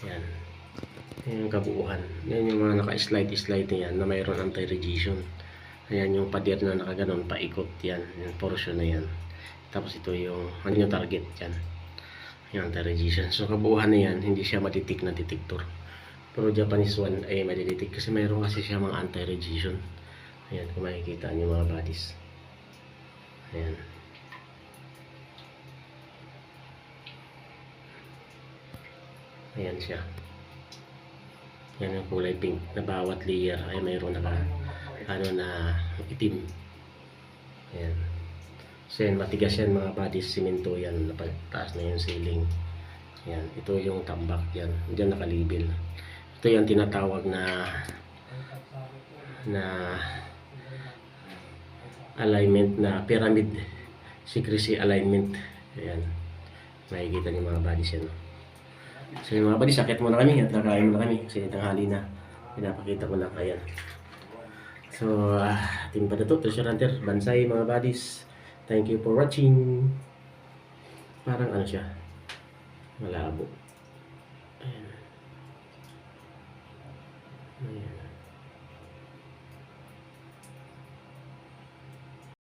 Yan. Yan yung kabuuan. Yan yung mga naka-slide na yan na mayroon anti-radiation. Ayan yung pader na nakaganon, paikot yan. Yung portion na yan. Tapos ito yung, ano yung target yan. Yung anti-radiation. So kabuuan na yan, hindi siya maditik na detector. Pero Japanese one ay madiditik kasi mayroon kasi siya mga anti-radiation. Ayan, kung makikita nyo mga bodies. Ayan. Ayan siya. Yan ang kulay pink na bawat layer ay mayroon na ano na itim. Ayan. So yan, matigas yan mga bodies, simento yan, napataas na yung ceiling. Yan, ito yung tambak yan, dyan nakalibel. Ito yung tinatawag na alignment na pyramid secrecy alignment. Ayan, makikita niyo mga bodies yan. So yung mga bodies, sakit muna kami at nakain muna kami kasi tanghali na, pinapakita ko lang. Ayan. So ating pa na to, Treasure Hunter Bansay mga bodies. Thank you for watching. Parang ano siya, malabo. Ayan. Ayan.